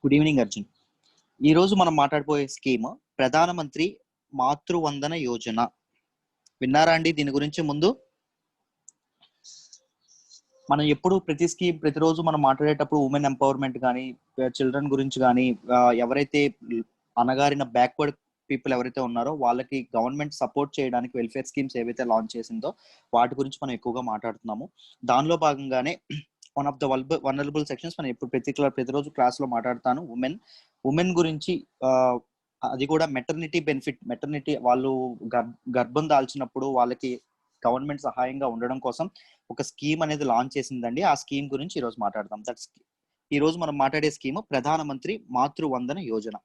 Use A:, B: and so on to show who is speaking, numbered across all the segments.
A: Good evening Arjun. ఈ రోజు మనం మాట్లాడబోయే స్కీమ్ ప్రధానమంత్రి మాతృవందన యోజన. విన్నారా అండి దీని గురించి? ముందు మనం ఎప్పుడు ప్రతిరోజు మనం మాట్లాడేటప్పుడు ఉమెన్ ఎంపవర్మెంట్ కానీ, చిల్డ్రన్ గురించి కానీ, ఎవరైతే అనగారిన బ్యాక్వర్డ్ పీపుల్ ఎవరైతే ఉన్నారో వాళ్ళకి గవర్నమెంట్ సపోర్ట్ చేయడానికి వెల్ఫేర్ స్కీమ్స్ ఏవైతే లాంచ్ చేసిందో వాటి గురించి మనం ఎక్కువగా మాట్లాడుతున్నాము. దానిలో భాగంగానే one of the vulnerable sections మనం ఎప్పుడు ప్రతిరోజు క్లాస్ లో మాట్లాడతాను. ఉమెన్ గురించి, అది కూడా మెటర్నిటీ బెనిఫిట్. మెటర్నిటీ వాళ్ళు గర్భం దాల్చినప్పుడు వాళ్ళకి గవర్నమెంట్ సహాయంగా ఉండడం కోసం ఒక స్కీమ్ అనేది లాంచ్ చేసిందండి. ఆ స్కీమ్ గురించి ఈ రోజు మాట్లాడదాం. ఈ రోజు మనం మాట్లాడే scheme Pradhanmantri Matruvandana Yojana.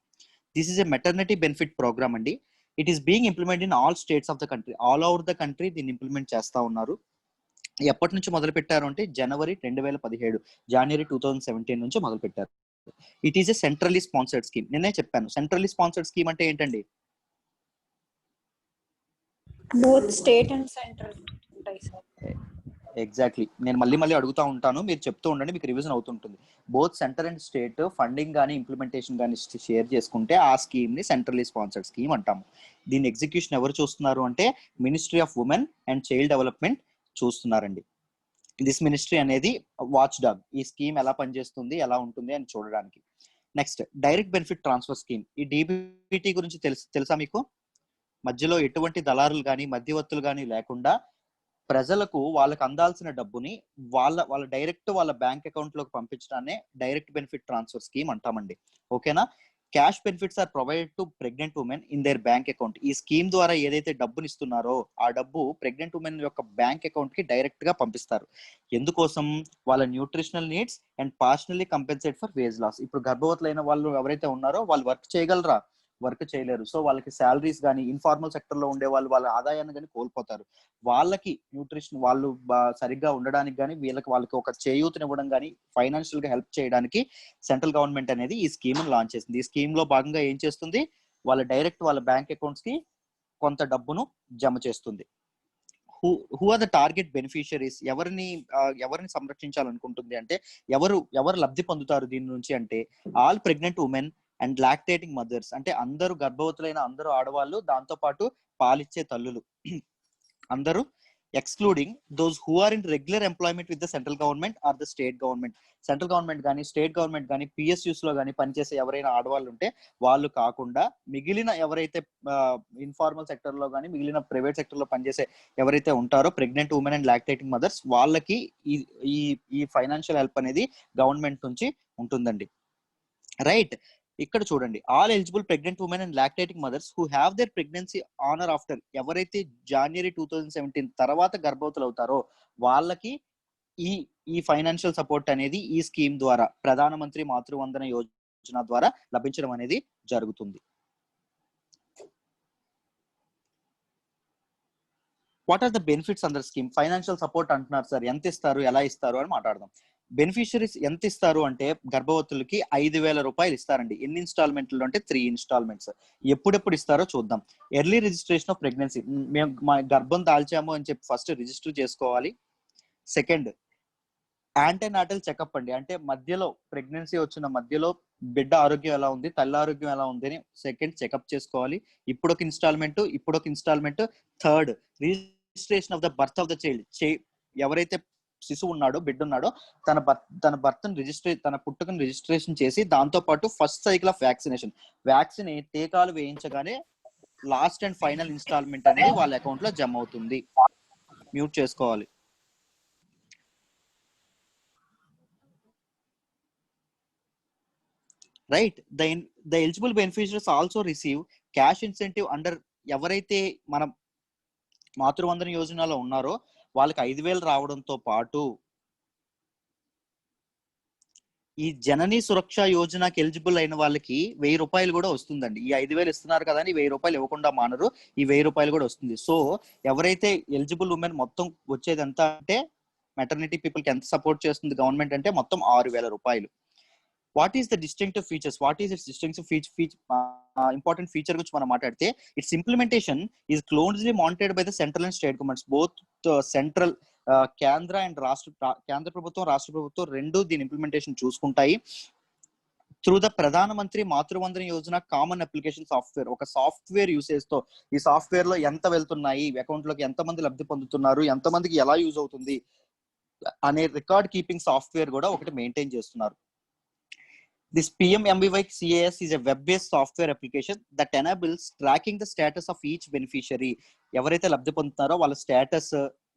A: This is a maternity benefit programme అండి. It is being implement in all states of the country. All over the country దీన్ని ఇంప్లిమెంట్ చేస్తా ఉన్నారు. ఎప్పటి నుంచి మొదలు పెట్టారు అంటే జనవరి 2017, జనవరి 2017 నుంచి మొదలు పెట్టారు. It is a centrally sponsored scheme. నేనే చెప్పాను సెంట్రల్లీ స్పాన్సర్డ్ స్కీమ్ అంటే ఏంటండి?
B: బోత్ స్టేట్ అండ్ సెంట్రల్ ఉంటాయి సార్.
A: ఎగ్జాక్ట్లీ. నేను మళ్ళీ అడుగుతా ఉంటాను, మీరు చెప్తూ ఉండండి, మీకు రివిజన్ అవుతుంటుంది. Both centre and state funding కానీ ఇంప్లిమెంటేషన్ కానీ షేర్ చేసుకుంటే ఆ స్కీమ్ ని సెంట్రల్లీ స్పాన్సర్డ్ స్కీమ్ అంటాము. దీని ఎగ్జిక్యూషన్ ఎవరు చూస్తున్నారు అంటే ministry of women and child development చూస్తున్నారండి. దిస్ మినిస్ట్రీ అనేది వాచ్ డాగ్. ఈ స్కీమ్ ఎలా పనిచేస్తుంది, ఎలా ఉంటుంది అని చూడడానికి. Next, direct benefit transfer scheme. ఈ డీబీటీ గురించి తెలుసా మీకు? మధ్యలో ఎటువంటి దళారులు కానీ మధ్యవర్తులు కానీ లేకుండా ప్రజలకు వాళ్ళకి అందాల్సిన డబ్బుని వాళ్ళ డైరెక్ట్ వాళ్ళ బ్యాంక్ అకౌంట్ లోకి పంపించడాన్ని డైరెక్ట్ బెనిఫిట్ ట్రాన్స్ఫర్ స్కీమ్ అంటామండి. ఓకేనా? Cash benefits are provided to pregnant women in their bank account. ఈ స్కీమ్ ద్వారా ఏదైతే డబ్బుని ఇస్తున్నారో ఆ డబ్బు ప్రెగ్నెంట్ ఉమెన్ యొక్క బ్యాంక్ అకౌంట్ కి డైరెక్ట్ గా పంపిస్తారు. ఎందుకోసం? వాళ్ళ nutritional needs and partially compensate for wage loss. ఇప్పుడు గర్భవతులైన వాళ్ళు ఎవరైతే ఉన్నారో వాళ్ళు వర్క్ చేయగలరా? వర్క్ చేయలేరు. సో వాళ్ళకి శాలరీస్ కానీ, ఇన్ఫార్మల్ సెక్టర్ లో ఉండే వాళ్ళు వాళ్ళ ఆదాయాన్ని కానీ కోల్పోతారు. వాళ్ళకి న్యూట్రిషన్ వాళ్ళు సరిగ్గా ఉండడానికి కానీ, వాళ్ళకి ఒక చేయూతనివ్వడం కానీ, ఫైనాన్షియల్ గా హెల్ప్ చేయడానికి సెంట్రల్ గవర్నమెంట్ అనేది ఈ స్కీమ్ లాంచ్ చేసింది. ఈ స్కీమ్ లో భాగంగా ఏం చేస్తుంది? వాళ్ళ బ్యాంక్ అకౌంట్స్ కి కొంత డబ్బును జమ చేస్తుంది. Who are the target beneficiaries? ఎవరిని సంరక్షించాలనుకుంటుంది అంటే ఎవరు లబ్ధి పొందుతారు దీని నుంచి అంటే all pregnant women and lactating mothers. అంటే అందరూ గర్భవతులైన అందరూ ఆడవాళ్ళు, దాంతో పాటు పాలిచ్చే తల్లులు అందరూ, excluding those who are in regular employment with the central government or the state government. Central government కానీ, స్టేట్ గవర్నమెంట్ కానీ, పిఎస్యూస్ లో కానీ పనిచేసే ఎవరైనా ఆడవాళ్ళు ఉంటే వాళ్ళు కాకుండా మిగిలిన ఎవరైతే ఇన్ఫార్మల్ సెక్టర్ లో కానీ మిగిలిన ప్రైవేట్ సెక్టర్ లో పనిచేసే ఎవరైతే ఉంటారో pregnant women and lactating mothers, వాళ్ళకి ఈ ఫైనాన్షియల్ హెల్ప్ అనేది గవర్నమెంట్ నుంచి ఉంటుందండి. రైట్. ఇక్కడ చూడండి, all eligible pregnant women and lactating mothers who have their pregnancy on or after, ఎవరైతే జనవరి 2017 తర్వాత గర్భవతులు అవుతారో వాళ్ళకి ఈ ఫైనాన్షియల్ సపోర్ట్ అనేది ఈ స్కీమ్ ద్వారా, ప్రధానమంత్రి మాతృవందన యోజన ద్వారా లభించడం అనేది జరుగుతుంది. What are the benefits under scheme? Financial support అంటున్నారు సార్, ఎంత ఇస్తారు, ఎలా ఇస్తారు అని మాట్లాడదాం. బెనిఫిషరీస్ ఎంత ఇస్తారు అంటే గర్భవతులకి 5,000 రూపాయలు ఇస్తారండి. ఎన్ని ఇన్స్టాల్మెంట్లు అంటే 3 ఇన్స్టాల్మెంట్స్. ఎప్పుడెప్పుడు ఇస్తారో చూద్దాం. Early registration of pregnancy. మేము మా గర్భం దాల్చాము అని చెప్పి ఫస్ట్ రిజిస్టర్ చేసుకోవాలి. సెకండ్, యాంటీనాటల్ చెకప్ అండి. అంటే మధ్యలో ప్రెగ్నెన్సీ వచ్చిన మధ్యలో బిడ్డ ఆరోగ్యం ఎలా ఉంది, తల్లి ఆరోగ్యం ఎలా ఉంది అని సెకండ్ చెకప్ చేసుకోవాలి. ఇప్పుడొక instalment. Third, registration of the birth of the child. ఎవరైతే శిశువు ఉన్నాడో, బిడ్డ ఉన్నాడో, తన పుట్టుకను రిజిస్ట్రేషన్ చేసి దాంతో పాటు ఫస్ట్ సైకిల్ ఆఫ్ వ్యాక్సిన్ టీకాలు వేయించగానే లాస్ట్ అండ్ ఫైనల్ ఇన్స్టాల్మెంట్ అనేది వాళ్ళ అకౌంట్ లో జమ అవుతుంది. మ్యూట్ చేసుకోవాలి. Right. The eligible beneficiaries also receive cash incentive under. ఎవరైతే మనం మాతృవందన యోజనలో ఉన్నారో వాళ్ళకి 5,000 రావడంతో పాటు ఈ జననీ సురక్ష యోజనకి ఎలిజిబుల్ అయిన వాళ్ళకి 1,000 రూపాయలు కూడా వస్తుందండి. ఈ 5,000 ఇస్తున్నారు కదా అని 1,000 రూపాయలు ఇవ్వకుండా మానరు. ఈ 1,000 రూపాయలు కూడా వస్తుంది. సో ఎవరైతే ఎలిజిబుల్ ఉమెన్ మొత్తం వచ్చేది ఎంత అంటే, మెటర్నిటీ పీపుల్ కి ఎంత సపోర్ట్ చేస్తుంది గవర్నమెంట్ అంటే మొత్తం 6,000 రూపాయలు. What is the distinctive features? Important feature గురించి మనం మాట్లాడితే, it's implementation is closely monitored by the central and state governments. Both central, కేంద్ర అండ్ కేంద్ర ప్రభుత్వం, రాష్ట్ర ప్రభుత్వం రెండు దీని implementation చూసుకుంటాయి. Through the Pradhan Mantri Matru Vandana Yojana common application software, ఒక సాఫ్ట్వేర్ యూసేజ్ తో ఈ సాఫ్ట్వేర్ లో ఎంత వెళ్తున్నాయి, అకౌంట్ లోకి ఎంత మంది లబ్ధి పొందుతున్నారు, ఎంత మందికి ఎలా యూజ్ అవుతుంది అనే రికార్డ్ కీపింగ్ సాఫ్ట్వేర్ కూడా ఒకటి మెయింటైన్ చేస్తున్నారు. This PMMBY CAS is a web-based software application that enables tracking the status of each beneficiary. ఎవరైతే లబ్ధి పొందుతారో వాళ్ళ status,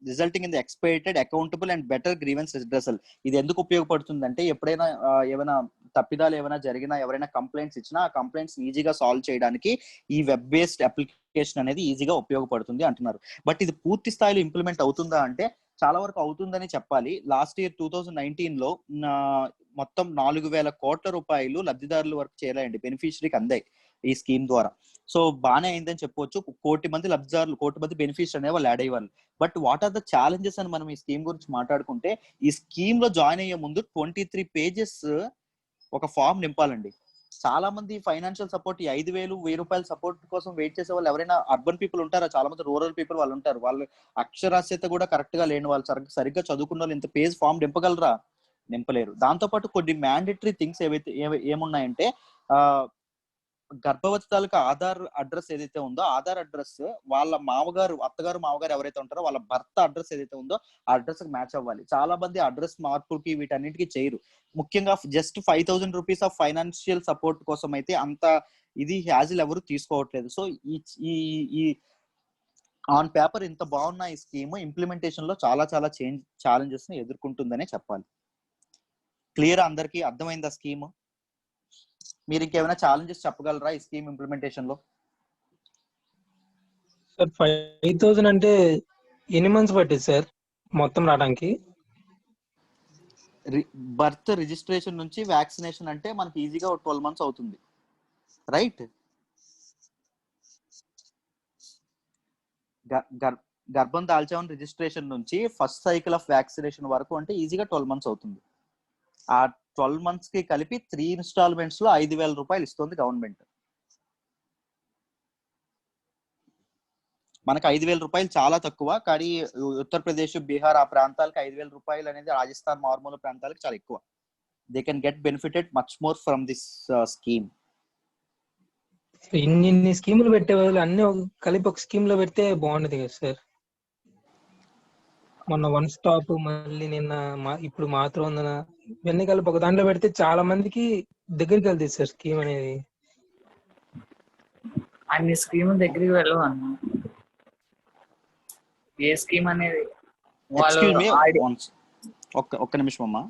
A: resulting in the expected accountable and better grievance redressal. ఇది ఎందుకు ఉపయోగపడుతుందంటే ఎప్పుడైనా ఏమైనా తప్పిదాలు ఏమైనా జరిగినా, ఎవరైనా కంప్లైంట్స్ ఇచ్చినా ఆ కంప్లైంట్స్ ఈజీగా సాల్వ్ చేయడానికి ఈ వెబ్ బేస్డ్ అప్లికేషన్ అనేది ఈజీగా ఉపయోగపడుతుంది అంటున్నారు. బట్ ఇది పూర్తి స్థాయిలో ఇంప్లిమెంట్ అవుతుందా అంటే చాలా వరకు అవుతుందని చెప్పాలి. లాస్ట్ ఇయర్ 2019 లో మొత్తం 4,000 కోట్ల రూపాయలు లబ్ధిదారుల వరకు చేరాయండి, బెనిఫిషరీకి అందాయి ఈ స్కీమ్ ద్వారా. సో బానే అయిందని చెప్పొచ్చు. 1 కోటి మంది లబ్ధిదారులు, 1 కోటి మంది బెనిఫిషరీ అనే వాళ్ళు యాడ్ అయ్యేవాళ్ళు. But what are the challenges అని మనం ఈ స్కీమ్ గురించి మాట్లాడుకుంటే, ఈ స్కీమ్ లో జాయిన్ అయ్యే ముందు 23 పేజెస్ ఒక ఫామ్ నింపాలండి. చాలా మంది ఫైనాన్షియల్ సపోర్ట్, ఈ 5,000, 1,000 రూపాయల సపోర్ట్ కోసం వెయిట్ చేసే వాళ్ళు ఎవరైనా అర్బన్ పీపుల్ ఉంటారా? చాలా మంది రూరల్ పీపుల్ వాళ్ళు ఉంటారు. వాళ్ళు అక్షరాస్యత కూడా కరెక్ట్ గా లేని వాళ్ళు, సరిగ్గా చదువుకున్న వాళ్ళు ఇంత పేజ్ ఫామ్ నింపగలరా? నింపలేరు. దాంతో పాటు కొన్ని మ్యాండేటరీ థింగ్స్ ఏమున్నాయంటే, గర్భవతి తాలూకా ఆధార్ అడ్రస్ ఏదైతే ఉందో, ఆధార్ అడ్రస్ వాళ్ళ మామగారు, అత్తగారు, మామగారు ఎవరైతే ఉంటారో వాళ్ళ భర్త అడ్రస్ ఏదైతే ఉందో ఆ అడ్రస్ కి మ్యాచ్ అవ్వాలి. చాలా మంది అడ్రస్ మార్పుకి వీటన్నిటికీ చేయరు. ముఖ్యంగా just 5,000 rupees of financial support కోసం అయితే అంత ఇది హ్యాజిల్ ఎవరు తీసుకోవట్లేదు. సో ఈ ఆన్ పేపర్ ఇంత బాగున్న ఈ స్కీమ్ ఇంప్లిమెంటేషన్ లో చాలా చాలా ఛాలెంజెస్ ని ఎదుర్కొంటుందనే చెప్పాలి. క్లియర్, అందరికీ అర్థమైందా స్కీమ్? మీరు ఇంకేమైనా ఛాలెంజెస్ చెప్పగలరా ఈ స్కీమ్ ఇంప్లిమెంటేషన్ లో?
C: సార్ 5,000 అంటే ఎన్ని మంత్స్ పట్టింది సార్ మొత్తం రావడానికి?
A: బర్త్ రిజిస్ట్రేషన్ నుంచి వ్యాక్సినేషన్ అంటే మనకి ఈజీగా 12 మంత్స్ అవుతుంది, రైట్? గర్భం దాల్చామని రిజిస్ట్రేషన్ నుంచి ఫస్ట్ సైకిల్ ఆఫ్ వ్యాక్సినేషన్ వరకు అంటే ఈజీగా 12 మంత్స్ అవుతుంది. ఆ 12 మంత్స్ కి కలిపి 3 ఇన్స్టాల్మెంట్స్ లో 5,000 రూపాయలు ఇస్తుంది గవర్నమెంట్. మనకు 5,000 రూపాయలు చాలా తక్కువ, కానీ ఉత్తరప్రదేశ్, బీహార్ ఆ ప్రాంతాలకు 5,000 రూపాయలు అనేది రాజస్థాన్ మారుమూల ప్రాంతాలకు చాలా ఎక్కువ. They can get benefited much more from this scheme.
C: ఇన్ని స్కీములు పెట్టే వాళ్ళు అన్ని కలిపి ఒక స్కీమ్ లో పెడితే బాగుండదు కదా సార్? మొన్న వన్ స్టాప్, మళ్ళీ నిన్న ఇప్పుడు మాతృవందన, ఇవన్నీ కలిపి ఒక దాంట్లో పెడితే చాలా మందికి దగ్గరికి వెళ్తుంది సార్ స్కీమ్ అనేది.
D: అన్ని స్కీమ్ దగ్గరికి వెళ్ళవు అన్న. ఏ స్కీమ్ అనేది వాళ్ళు
A: ఒక్క నిమిషం అమ్మా.